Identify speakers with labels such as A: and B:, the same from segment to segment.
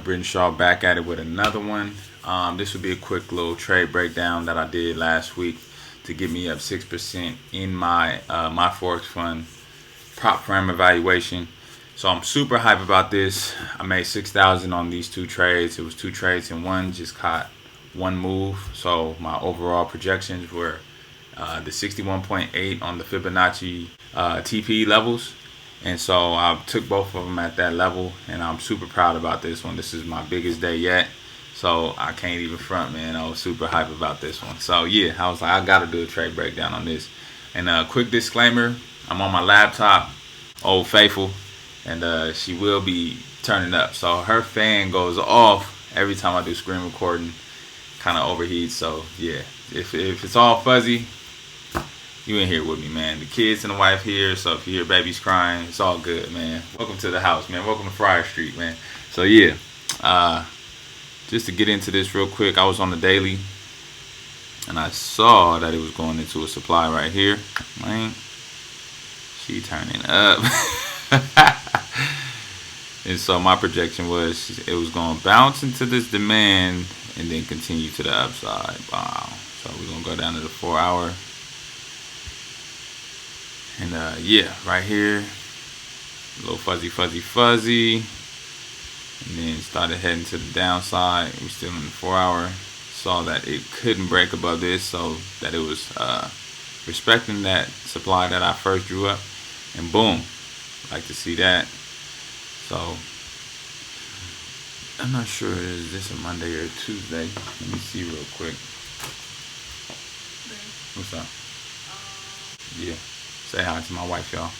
A: Britton Shaw back at it with another one. This would be a quick little trade breakdown that I did last week to get me up 6% in my my Forex fund prop firm evaluation. So I'm super hype about this. I made 6,000 on these two trades. It was two trades in one, just caught one move. So my overall projections were the 61.8 on the Fibonacci TP levels. And so I took both of them at that level, and I'm super proud about this one. This is my biggest day yet, so I can't even front, man. I was super hype about this one. So yeah, I was like, I gotta do a trade breakdown on this. And quick disclaimer, I'm on my laptop, Old Faithful, and she will be turning up. So her fan goes off every time I do screen recording, kind of overheats. So yeah, if it's all fuzzy, you in here with me, man. The kids and the wife here, so if you hear babies crying, it's all good, man. Welcome to the house, man. Welcome to Friar Street, man. So yeah, just to get into this real quick, I was on the daily, and I saw that it was going into a supply right here. Man, she turning up. And so my projection was it was going to bounce into this demand and then continue to the upside. Wow. So we're going to go down to the 4-hour. And yeah, right here, a little fuzzy, and then started heading to the downside. We're still in the 4-hour. Saw that it couldn't break above this, so that it was respecting that supply that I first drew up, and boom, like to see that. So I'm not sure, is this a Monday or a Tuesday? Let me see real quick. What's up? Yeah. Say hi to my wife, y'all.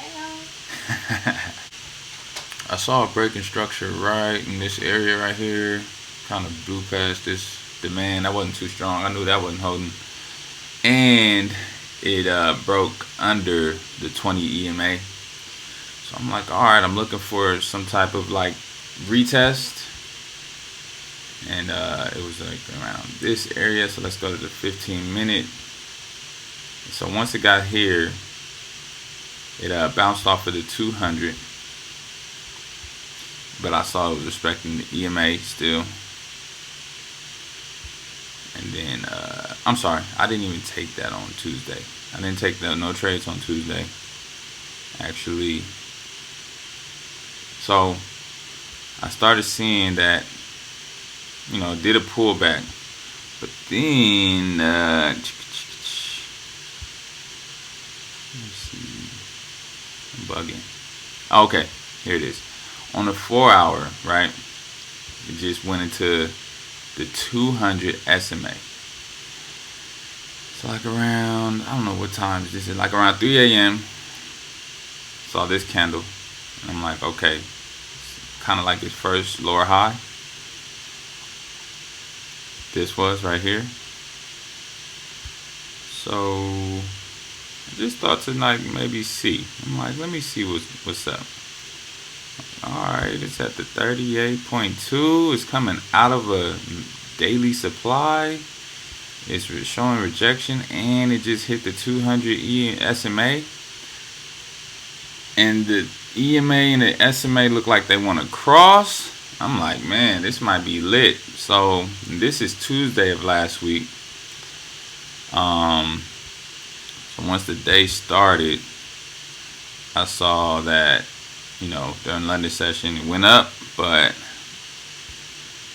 A: Hello. I saw a breaking structure right in this area right here. Kind of blew past this demand. That wasn't too strong. I knew that wasn't holding. And it broke under the 20 EMA. So I'm like, all right, I'm looking for some type of like retest. And it was like around this area. So let's go to the 15-minute. So once it got here, it bounced off of the 200, but I saw it was respecting the EMA still. And then, I'm sorry, I didn't even take that on Tuesday. I didn't take no trades on Tuesday, actually. So I started seeing that, you know, did a pullback, but then, bugging. Okay, here it is. On the 4-hour, right? It just went into the 200 SMA. So like around, I don't know what time this is, like around 3 a.m. Saw this candle. And I'm like, okay, kind of like this first lower high. This was right here. So I just thought to like maybe see. I'm like, let me see what's up. Alright, it's at the 38.2. It's coming out of a daily supply. It's showing rejection, and it just hit the 200 SMA. And the EMA and the SMA look like they want to cross. I'm like, man, this might be lit. So this is Tuesday of last week. So once the day started, I saw that, you know, during London session it went up, but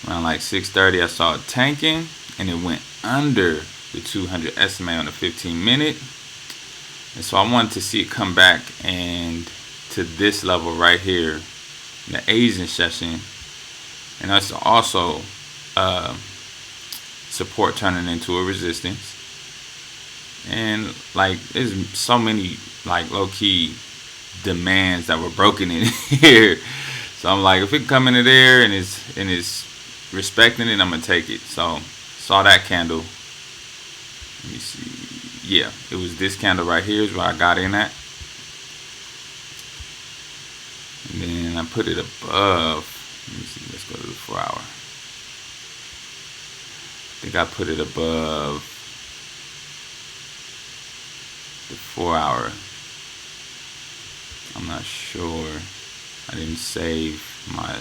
A: around like 6:30 I saw it tanking, and it went under the 200 SMA on the 15-minute. And so I wanted to see it come back and to this level right here in the Asian session, and that's also support turning into a resistance. And like there's so many like low-key demands that were broken in here. So I'm like, if it can come into there and it's respecting it, I'm gonna take it. So saw that candle. Let me see. Yeah, it was this candle right here is where I got in at. And then I put it above. Let me see, let's go to the 4-hour. I think I put it above the 4-hour. I'm not sure. I didn't save my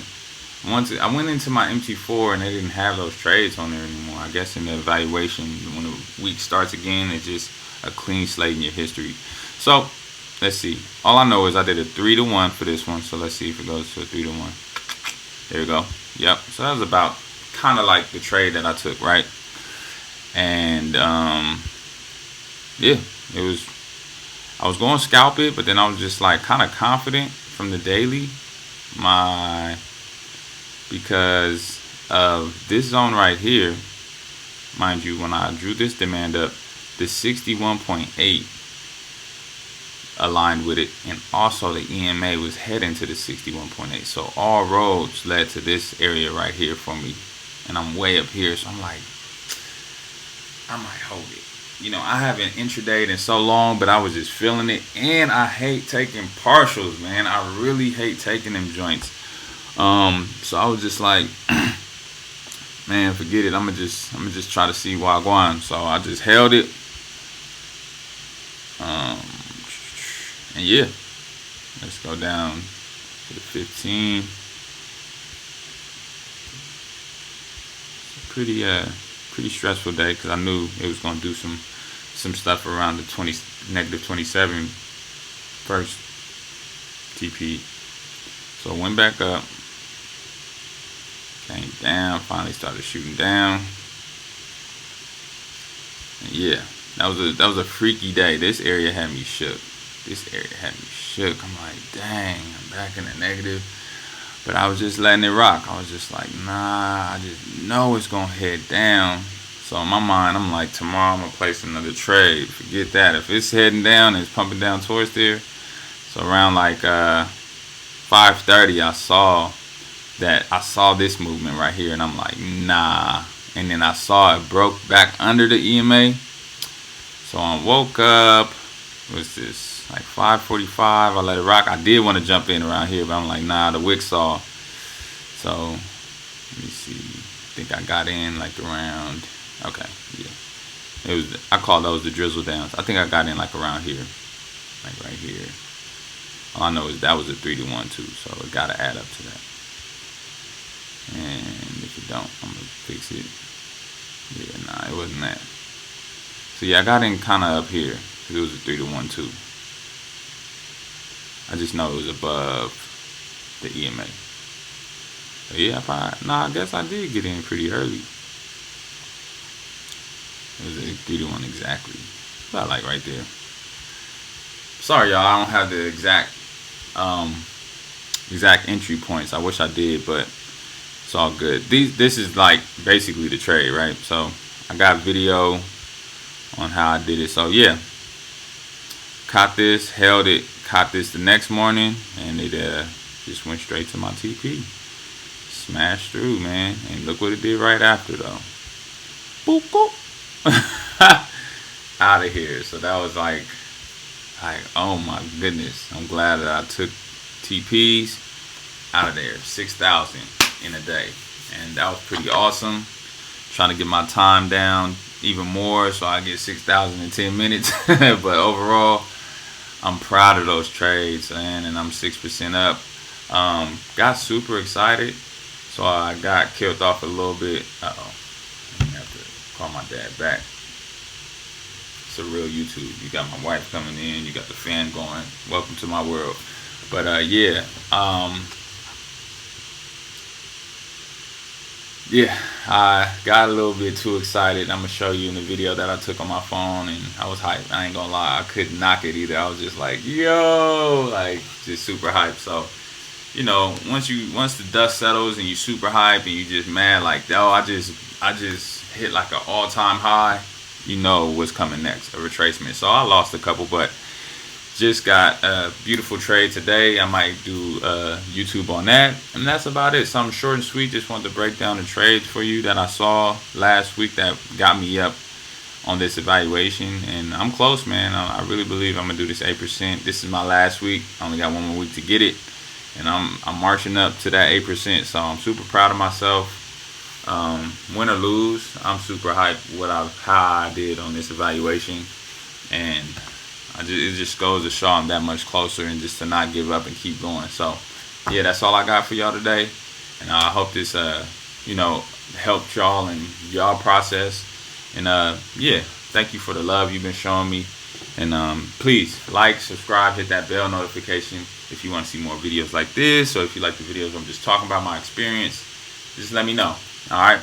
A: I went into my MT4 and they didn't have those trades on there anymore. I guess in the evaluation, when the week starts again, it's just a clean slate in your history. So let's see. All I know is I did a 3-to-1 for this one. So let's see if it goes to a 3-to-1. There we go. Yep. So that was about kind of like the trade that I took, right? And yeah, it was. I was going to scalp it, but then I was just like kind of confident from the daily, because of this zone right here. Mind you, when I drew this demand up, the 61.8 aligned with it, and also the EMA was heading to the 61.8. So all roads led to this area right here for me, and I'm way up here, so I'm like, I might hold it. You know, I haven't intradayed in so long, but I was just feeling it, and I hate taking partials, man. I really hate taking them joints. So I was just like, man, forget it. I'm gonna just try to see Wagwan. So I just held it. And yeah, let's go down to the 15. It's a pretty stressful day because I knew it was gonna do some stuff around the -27 first TP. So went back up, came down, finally started shooting down. And yeah, that was a freaky day. This area had me shook. I'm like, dang, I'm back in the negative. But I was just letting it rock. I was just like, nah, I just know it's gonna head down. So in my mind, I'm like, tomorrow I'm gonna place another trade. Forget that. If it's heading down, it's pumping down towards there. So around like 5:30, I saw this movement right here, and I'm like, nah. And then I saw it broke back under the EMA. So I woke up. What's this? Like 5:45. I let it rock. I did want to jump in around here, but I'm like, nah. The wick saw. So let me see. I think I got in like around. Okay, yeah. It was. I call those the drizzle downs. I think I got in like around here, like right here. All I know is that was a 3-to-1 too, so it gotta add up to that. And if it don't, I'm gonna fix it. Yeah, nah, it wasn't that. So yeah, I got in kind of up here because it was a 3-to-1 too. I just know it was above the EMA. But yeah, I guess I did get in pretty early. It was a 3-to-1 exactly. About like right there. Sorry, y'all. I don't have the exact entry points. I wish I did, but it's all good. This is like basically the trade, right? So I got video on how I did it. So yeah, caught this, held it, caught this the next morning, and it just went straight to my TP. Smashed through, man, and look what it did right after though. Boop boop. Out of here. So that was like, oh my goodness. I'm glad that I took TPs out of there. 6,000 in a day, and that was pretty awesome. Trying to get my time down even more so I get 6,000 in 10 minutes. But overall, I'm proud of those trades, man, and I'm 6% up. Got super excited, so I got killed off a little bit. I have to call my dad back. It's a real YouTube. You got my wife coming in, you got the fan going. Welcome to my world. But yeah, I got a little bit too excited. I'm gonna show you in the video that I took on my phone, and I was hyped. I ain't gonna lie, I couldn't knock it either. I was just like, yo, like just super hyped. So, you know, once the dust settles and you super hyped and you just mad like, oh, I just hit like an all-time high, you know what's coming next, a retracement. So I lost a couple, but just got a beautiful trade today. I might do YouTube on that, and that's about it. Something short and sweet. Just wanted to break down the trades for you that I saw last week that got me up on this evaluation, and I'm close, man. I really believe I'm gonna do this 8%. This is my last week. I only got one more week to get it, and I'm marching up to that 8%. So I'm super proud of myself. Win or lose, I'm super hyped how I did on this evaluation, and it just goes to show I'm that much closer, and just to not give up and keep going. So yeah, that's all I got for y'all today. And I hope this helped y'all and y'all process. And yeah, thank you for the love you've been showing me. And please like, subscribe, hit that bell notification if you want to see more videos like this, or if you like the videos I'm just talking about my experience, just let me know. All right.